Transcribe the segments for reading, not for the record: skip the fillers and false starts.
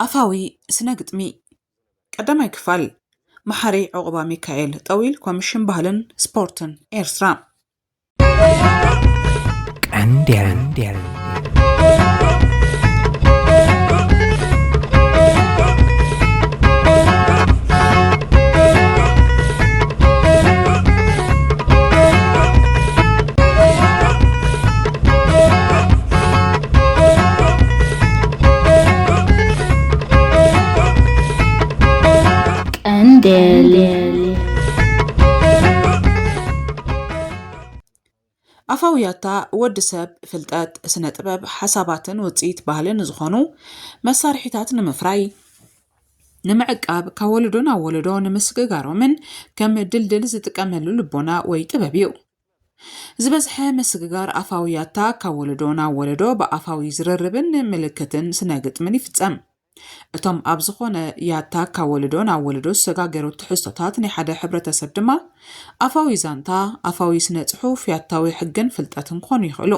أفاوي سنقطمي قدما يكفال محري عقبة ميكائيل طويل كوميشن بهلن سبورتن إيرسرا أندير أفاوياتا ود سب فلتات سنة طباب حساباتن وصيت بهلن زخونو مسارحيتات نمفراي نمعقاب كولدون أولدون نمسققارو من كم دلدل زتقاملو لبونا وي طبابيو زبزح مسققار أفاوياتا كولدون أولدو بأفاوي زرربن ملكتن سناقت من يفتسم እቶም ኣብ ዝኾነ ያታ ካወልዶን ኣወልዶ ሰጋገሩ ትሕዝቶታት ናይ ሓደ ሕብረተሰብ ድማ ኣፋዊ ዛንታ ኣፋዊ ስነ ጽሑፍ ያታዊ ሕግን ፍልጠትን ክኾኑ ይኽእሉ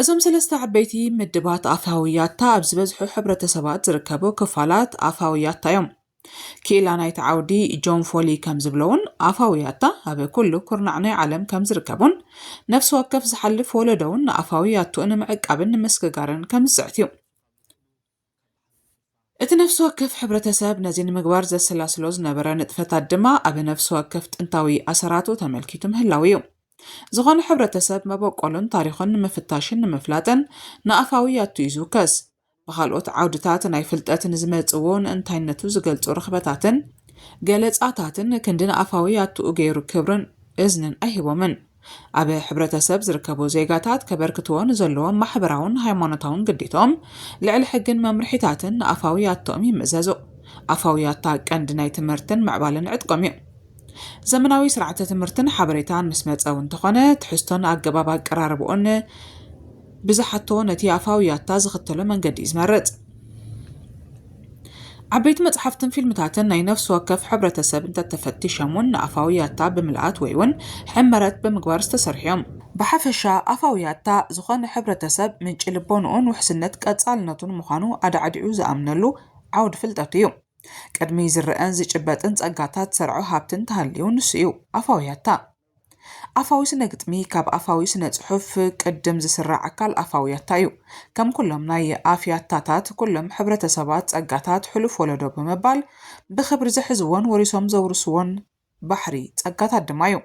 እዞም ሰለስተ ዓበይቲ ምድባት ኣፋዊ ያታ ኣብ ዝበዝሑ ሕብረተሰባት ዝርከቡ ክፋላት ኣፋዊ ያታ እዮም ኪላ ናይቲ ዓውዲ ጆን ፎሊ ከም ዝብለውን ኣፋዊ ያታ ኣብ ኩሉ ኩርናዕ ናይ ዓለም ከም ዝርከቡን ነፍሲ ወከፍ ዝሓልፍ ወለዶውን ንኣፋዊ ያቱን ንምዕቃብን ንምስግጋርን ከም ዝፅዕትዩ እቲ ነፍሲ ወከፍ ሕብረተሰብ ነዚ ንምግባር ዘሰላስሎ ዝነበረ ንጥፈታት ድማ ኣብ ነፍሲ ወከፍ ጥንታዊ ኣሰራቱ ተመልኪቱ ምህላው እዩ ዝኾነ ሕብረተሰብ መበቆሎን ታሪኹን ንምፍታሽን ንምፍላጥን ንኣፋዊ ያቱ እዩ ዝውከስ ብኻልኦት ዓውድታት ናይ ፍልጠትን ዝመጽውን እንታይነቱ ዝገልጹ ርኽበታትን ገለጻታትን ክንድን ኣፋዊ ያቱኡ ገይሩ ክብርን እዝንን ኣይሂቦምን ኣብ ሕብረተሰብ ዝርከቡ ዜጋታት ከበርክትዎን ዘለዎም ማሕበራውን ሃይማኖታውን ግዴቶም ልዕሊ ሕግን መምርሒታትን ኣፋዊ ያቶም ይምእዘዙ ኣፋዊ ያታ ቀንዲ ናይ ትምህርትን ምዕባልን ዕጥቆም እዩ ዘመናዊ ስርዓተ ትምህርትን ሓበሬታን ምስ መጸው እንተኾነ ትሕዝቶን ኣገባብ ኣቀራርብኦን ብዝሓቶ ነቲ ኣፋዊ ያታ ዝኽተሎ መንገዲ ዝመርጽ ዓበይቲ መጽሓፍትን ፊልምታትን ናይ ነፍሲ ወከፍ ሕብረተሰብ እንተተፈቲሾምን ንኣፋዊ ያታ ብምልኣት ወይ እውን ሕመረት ብምግባር ዝተሰርሕዮም ብሓፈሻ ኣፋዊ ያታ ዝኾነ ሕብረተሰብ ምንጪ ልቦንኡን ውሕስነት ቀጻልነቱን ምዃኑ ኣዳዕዲዑ ዝኣምነሉ ዓውዲ ፍልጠት እዩ ቅድሚ ዝርአን ዝጭበጥን ጸጋታት ሰርዖ ሃብትን ተሃልዩ ንሱ እዩ ኣፋዊ ያታ ኣፋዊ ስነ ግጥሚ ካብ ኣፋዊ ስነ ጽሑፍ ቅድም ዝስራዕ ኣካል ኣፋዊ ያታ እዩ ከም ኩሎም ናይ ኣፍያታታት ኩሎም ሕብረተሰባት ጸጋታት ሕሉፍ ወለዶ ብምባል ብኽብሪ ዝሕዝዎን ወሪሶም ዘውርስዎን ባሕሪ ጸጋታት ድማ እዩ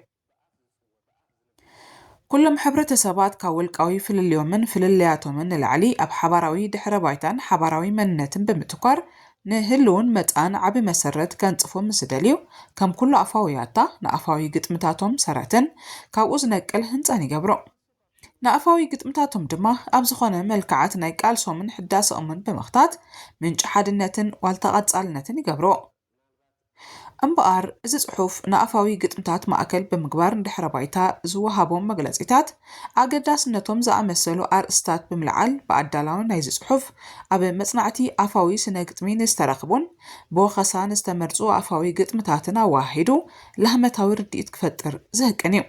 ኩሎም ሕብረተሰባት ካብ ውልቃዊ ፍልልዮምን ፍልልያቶምን ንላዕሊ ኣብ ሓባራዊ ድሕረ ባይታን ሓባራዊ መንነትን ብምትኳር ንህልውን መጻን ዓቢ መሰረት ከንጽፉ ምስ ደልዩ ከም ኩሉ ኣፋዊ ያታ ንኣፋዊ ግጥምታቶም ሰረትን ካብኡ ዝነቅል ህንጻን ይገብሮ ንኣፋዊ ግጥምታቶም ድማ ኣብ ዝኾነ መልክዓት ናይ ቃልሶምን ሕዳሰኦምን ብምኽታት ምንጪ ሓድነትን ዋልታ ቐጻልነትን ይገብሮ እምበኣር እዚ ጽሑፍ ንኣፋዊ ግጥምታት ማእከል ብምግባር እንድሕረ ባይታ ዝወሃቦም መግለጺታት ኣገዳስነቶም ዝኣመሰሉ ኣርእስታት ብምልዓል ብኣዳላውን ናይዚ ጽሑፍ ኣብ መጽናዕቲ ኣፋዊ ስነ ግጥሚ ንዝተረኽቡን ብወኸሳ ንዝተመርጹ ኣፋዊ ግጥምታትን ኣዋሂዱ ለህመታዊ ርድኢት ክፈጥር ዝህቅን እዩ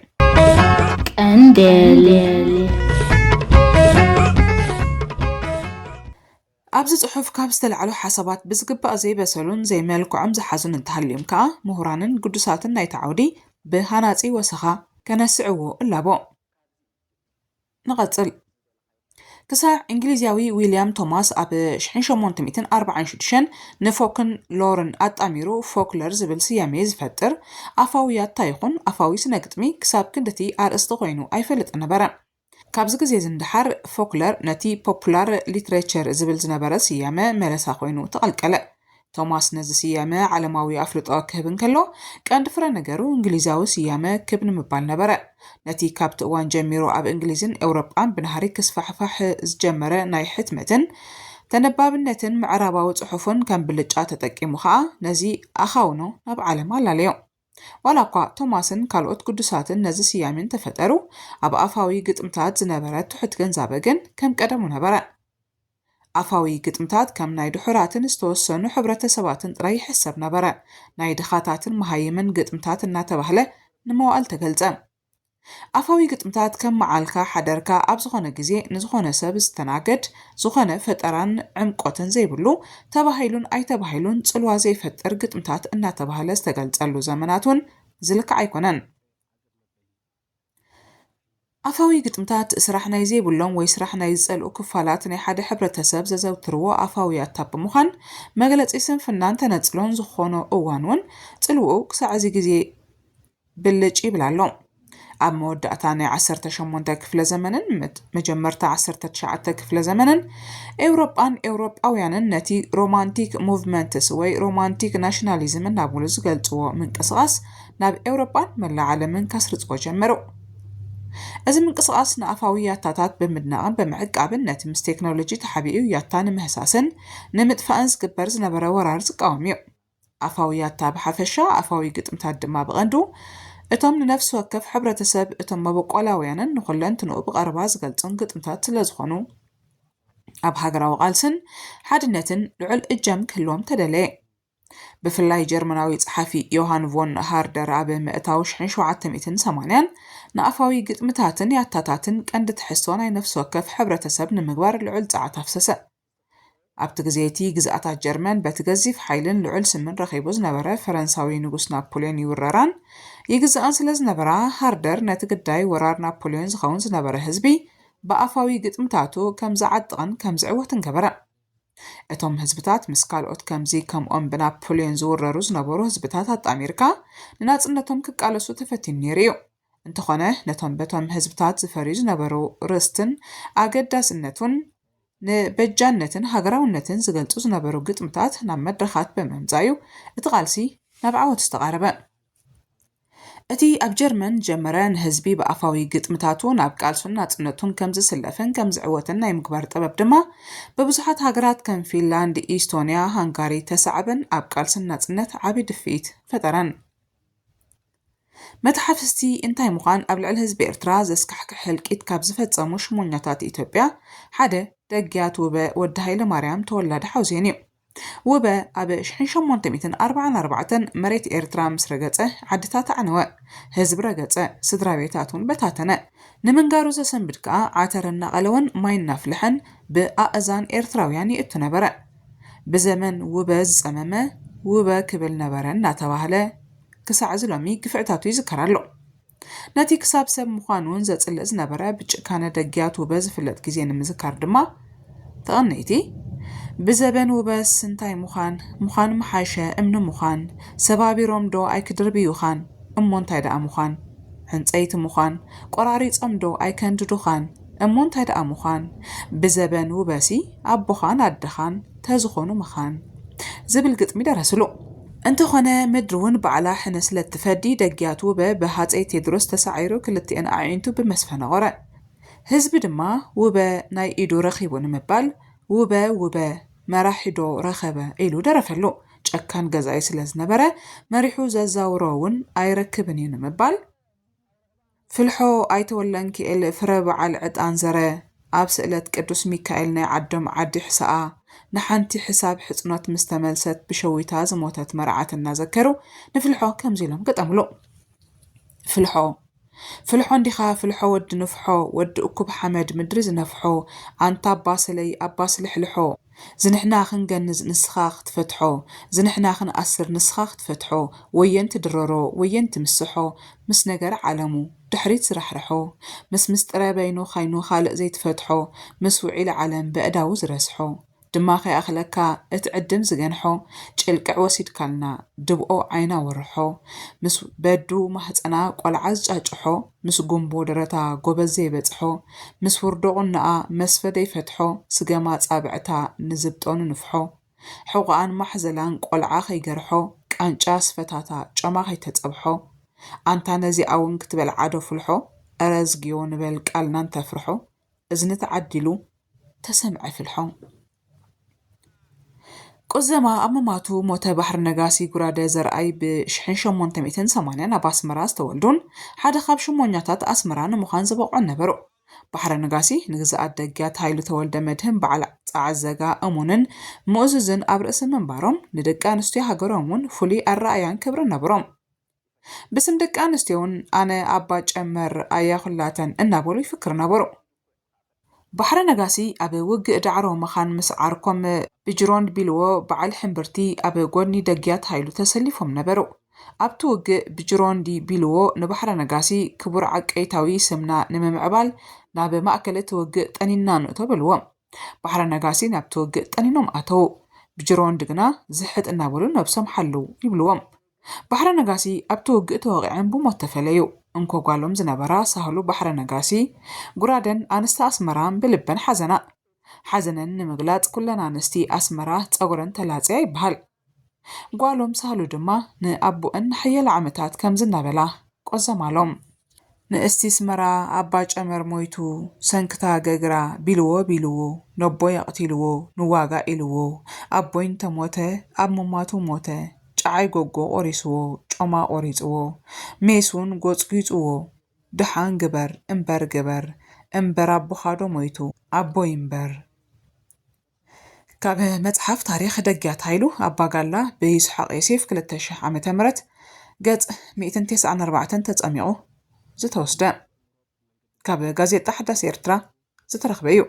ኣብዚ ጽሑፍ ካብ ዝተለዓሉ ሓሳባት ብዝግባእ ዘይበሰሉን ዘይመልክዖም ዝሓዙን እንተሃልዮም ከዓ ምሁራንን ቅዱሳትን ናይቲ ዓውዲ ብሃናጺ ወሰኻ ከነስዕዎ እላቦ ንቐጽል ክሳዕ እንግሊዝያዊ ዊልያም ቶማስ ኣብ 1846 ንፎክን ሎርን ኣጣሚሩ ፎክለር ዝብል ስያሜ ዝፈጥር ኣፋዊ ያታ ይኹን ኣፋዊ ስነ ግጥሚ ክሳብ ክንደቲ ኣርእስቲ ኮይኑ ኣይፈልጥ ነበረ ካብዚ ግዜ ዝንድሓር ፎክለር ነቲ ፖፑላር ሊትሬቸር ዝብል ዝነበረ ስያመ መለሳ ኮይኑ ተቐልቀለ ቶማስ ነዚ ስያመ ዓለማዊ ኣፍልጦ ክህብ እንከሎ ቀንዲ ፍረ ነገሩ እንግሊዛዊ ስያመ ክብ ንምባል ነበረ ነቲ ካብቲ እዋን ጀሚሩ ኣብ እንግሊዝን ኤውሮጳን ብናህሪ ክስፋሕፋሕ ዝጀመረ ናይ ሕትመትን ተነባብነትን ምዕራባዊ ጽሑፍን ከም ብልጫ ተጠቂሙ ከዓ ነዚ ኣኻውኖ ናብ ዓለም ኣላለዮ ዋላ እኳ ቶማስን ካልኦት ቅዱሳትን ነዚ ስያሜን ተፈጠሩ ኣብ ኣፋዊ ግጥምታት ዝነበረ ትሑት ገንዛበ ግን ከም ቀደሙ ነበረ ኣፋዊ ግጥምታት ከም ናይ ድሑራትን ዝተወሰኑ ሕብረተሰባትን ጥራይ ይሕሰብ ነበረ ናይ ድኻታትን መሃይምን ግጥምታት እናተባህለ ንመዋዕል ተገልጸ ኣፋዊ ግጥምታት ከም መዓልካ ሓደርካ ኣብ ዝኾነ ግዜ ንዝኾነ ሰብ ዝተናገድ ዝኾነ ፈጠራን ዕምቆትን ዘይብሉ ተባሂሉን ኣይተባሂሉን ጽልዋ ዘይፈጥር ግጥምታት እናተባህለ ዝተገልጸሉ ዘመናቱን ዝልክዕ ኣይኮነን። ኣፋዊ ግጥምታት ስራሕ ናይ ዘይብሎም ወይ ስራሕ ናይ ዝጸልኡ ክፋላት ናይ ሓደ ሕብረተሰብ ዘዘውትርዎ ኣፋውያት ብምዃን መግለጺ ስንፍናን ተነጽሎን ዝኾነ እዋን እውን ጽልውኡ ክሳዕ እዚ ግዜ ብልጭ ይብል ኣሎ። ኣብ መወዳእታ ናይ 18 ክፍለ ዘመንን መጀመርታ 19 ክፍለ ዘመንን ኤውሮጳውያንን ነቲ ሮማንቲክ ሙቭመንትስ ወይ ሮማንቲክ ናሽናሊዝም እናብሉ ዝገልጽዎ ምንቅስቓስ ናብ ኤውሮጳን መላእ ዓለምን ከስርጽዎ ጀመሩ። እዚ ምንቅስቓስ ንኣፋውያታታት ብምድናቕን ብምዕቃብን ነቲ ምስ ቴክኖሎጂ ተሓቢኡ ያታ ንምህሳስን ንምጥፋእን ዝግበር ዝነበረ ወራር ዝቃወም እዩ። ኣፋውያታ ብሓፈሻ ኣፋዊ ግጥምታት ድማ ብቐንዱ እቶም ንነፍሲ ወከፍ ሕብረተሰብ እቶም መበቆላውያንን ንኹለንትንኡ ብቐረባ ዝገልጹን ግጥምታት ስለ ዝኾኑ ኣብ ሃገራዊ ቃልስን ሓድነትን ልዑል እጃም ክህልዎም ተደለየ። ብፍላይ ጀርመናዊ ጸሓፊ ዮሃን ቮን ሃርደር ኣብ ምእታው 1780 ንኣፋዊ ግጥምታትን ያታታትን ቀንዲ ትሕዝቶ ናይ ነፍሲ ወከፍ ሕብረተሰብ ንምግባር ልዑል ጸዓት ኣፍሰሰ። ኣብቲ ግዜ እቲ ግዝኣታት ጀርመን በቲ ገዚፍ ሓይልን ልዑል ስምን ረኺቡ ዝነበረ ፈረንሳዊ ንጉስ ናፖሊዮን ይውረራን ይግዝአን ስለ ዝነበራ ሃርደር ነቲ ግዳይ ወራር ናፖሊዮን ዝኸውን ዝነበረ ህዝቢ ብኣፋዊ ግጥምታቱ ከም ዝዓጥቕን ከም ዝዕወትን ገበረ። እቶም ህዝብታት ምስ ካልኦት ከምኦም ብናፖሊዮን ዝውረሩ ዝነበሩ ህዝብታት ኣጣሚርካ ንናጽነቶም ክቃለሱ ተፈቲኑ ነይሩ እዩ። እንተኾነ ነቶም በቶም ህዝብታት ዝፈርዩ ዝነበሩ ርስትን ኣገዳስነቱን ንበጃነትን ሃገራውነትን ዝገልጹ ዝነበሩ ግጥምታት ናብ መድረኻት ብምምጻዩ እቲ ቃልሲ ናብ ዓወት ዝተቓረበ። እቲ ኣብ ጀርመን ጀመረ ንህዝቢ ብኣፋዊ ግጥምታቱ ናብ ቃልሱን ናጽነቱን ከም ዝስለፍን ከም ዝዕወትን ናይ ምግባር ጥበብ ድማ በብዙሓት ሃገራት ከም ፊንላንድ፣ ኢስቶንያ፣ ሃንጋሪ ተሳዕበን ኣብ ቃልስን ናጽነት ዓብይ ድፍኢት ፈጠረን። መተሓፍስቲ እንታይ ምዃን ኣብ ልዕሊ ህዝቢ ኤርትራ ዘስካሕክሕ ህልቂት ካብ ዝፈጸሙ ሽሞኛታት ኢትዮጵያ ሓደ ደጊያት ውበ ወዲ ሃይለ ማርያም ተወላዲ ሓውዜን እዩ። ውበ ኣብ 1844 መሬት ኤርትራ ምስ ረገጸ ዓድታት ዓነወ፣ ህዝቢ ረገጸ፣ ስድራ ቤታቱን በታተነ። ንምንጋሩ ዘሰንብድ ከዓ ዓተር እናቐለወን ማይ እናፍልሐን ብኣእዛን ኤርትራውያን ይእቱ ነበረ። ብዘመን ውበ ዝጸመመ ውበ ክብል ነበረ እናተባህለ ክሳዕ ዝሎሚ ግፍዕታቱ ይዝከራሎ። ነቲ ክሳብ ሰብ ምዃኑን ዘጽልእ ዝነበረ ብጭካነ ደጊያት ውበ ዝፍለጥ ግዜ ንምዝካር ድማ ተቐነይቲ ብዘበን ውበስ እንታይ ምዃን መሓሸ እምኒ ምዃን ሰባቢሮም ዶ ኣይክድርብዩኻን እሞ እንታይ ደኣ ምዃን ዕንፀይቲ ምዃን ቆራሪጾም ዶ ኣይከንድዱኻን እሞ እንታይ ደኣ ምዃን ብዘበን ውበሲ ኣቦኻን ኣድኻን ተዝኾኑ ምኻን ዝብል ግጥሚ ደረስሉ። እንተኾነ ምድሪ እውን ባዕላ ሕነ ስለትፈዲ ደጊያት ውበ ብሃፀይ ቴድሮስ ተሳዒሩ ክልቲአን ኣዒንቱ ብመስፈነቆረ። ህዝቢ ድማ ውበ ናይ ኢዱ ረኺቡ ንምባል ውበ መራሒዶ ረኸበ ኢሉ ደረፈሉ። ጨካን ገዛኢ ስለ ዝነበረ መሪሑ ዘዛውሮ እውን ኣይረክብን እዩ ንምባል ፍልሖ ኣይተወለን ክኤል ፍረ በዓል ዕጣን ዘረ ኣብ ስእለት ቅዱስ ሚካኤል ናይ ዓዶም ዓዲ ሕሳኣ ንሓንቲ ሕሳብ ሕጽኖት ምስ ተመልሰት ብሸዊታ ዝሞተት መርዓት እናዘከሩ ንፍልሖ ከምዚ ኢሎም ገጠምሉ። ፍልሖ እንዲኻ ፍልሖ ወዲ ንፍሖ ወዲ እኩብ ሓመድ ምድሪ ዝነፍሖ ኣንታ ኣባሰለይ ኣባስልሕልሖ ዝንሕና ክንገንዝ ንስኻ ክትፈትሖ ዝንሕና ክንኣስር ንስኻ ክትፈትሖ ወየንቲ ድረሮ ወየንቲ ምስሖ ምስ ነገር ዓለሙ ድሕሪት ዝራሕርሖ ምስ ምስጥረ በይኑ ኻይኑ ካልእ ዘይትፈትሖ ምስ ውዒል ዓለም በእዳው ዝረስሖ ድማ ኸይኣኽለካ እቲ ዕድም ዝገንሖ ጭልቅዕ ወሲድካልና ድብኦ ዓይና ወርሖ ምስ በዱ ማህፀና ቆልዓ ዝጫጭሖ ምስ ጉንቦ ደረታ ጎበዝ ዘይበጽሖ ምስ ውርዶቑንኣ መስፈደ ይፈትሖ ስገማ ጻብዕታ ንዝብጦን ንፍሖ ሕቑኣን ማሕዘላን ቆልዓ ኸይገርሖ ቃንጫ ስፈታታ ጮማ ኸይተጸብሖ ኣንታ ነዚኣ እውን ክትበልዓዶ ፍልሖ ኣረዝግዮ ንበል ቃልና እንተፍርሖ እዝኒ ተዓዲሉ ተሰምዐ ፍልሖ። ቁዘማ ኣብ መማቱ ሞተ ባሕሪ ነጋሲ ጉራደ ዘርኣይ ብ1880 ኣብ ኣስመራ ዝተወልዱን ሓደ ካብ ሽሞኛታት ኣስመራ ንምዃን ዝበቕዖን ነበሩ። ባሕሪ ነጋሲ ንግዝኣት ደጊያት ሃይሉ ተወልደ መድህን በዓል ጻዕ ዘጋ እሙንን ምእዙዝን ኣብ ርእሲ ምንባሮም ንደቂ ኣንስትዮ ሃገሮም እውን ፍሉይ ኣረኣያን ክብርን ነበሮም። بسم دق أنستيون أنا أبا جمر أياخلاتن النابولو يفكر نابولو بحر نغاسي أبي وق دعرو مخان مسعاركم بجرون بيلو بعل حنبرتي أبي قوني دقيات هايلو تسليفهم نبرو أبتو وق بجرون دي بيلو نبحر نغاسي كبر عق ايتاوي سمنا نممعبال نابي مأكلت وق تانينا نؤتو بالوام بحر نغاسي نابتو وق تانينوم أتو بجرون دقنا زحت النابولو نبسم حلو يبلوام بحر نغاسي أبتو وق توقعن بموت تفليو انكو قالوم زنبرا سهلو بحر نغاسي قرادن أنستا أسمران بلبن حزنن نمغلات كلنا نستي أسمرا تأغرن تلاتي يبهال قالوم سهلو دما نأبو أن حيال عمتات كم زنبلا قزمالوم نأستي سمرا أباج أمر مويتو سنكتا غغرا بيلوو نبو يقتلوو نواغا إلوو أبوين تموته أبمماتو موته ጫዓይ ጎጎ ኦሪስዎ ጮማ ኦሪፅዎ ሜሱን ጎፅጊፅዎ ድሓን ግበር እምበር ኣቦኻዶ ሞይቱ ኣቦይ እምበር ካብ መጽሓፍ ታሪክ ደጊያት ሃይሉ ኣባጋላ ብይስሐቅ ዮሴፍ 2000 ዓ.ም ገጽ 194 ተጸሚቑ ዝተወስደ ካብ ጋዜጣ ሓዳስ ኤርትራ ዝተረኽበ እዩ።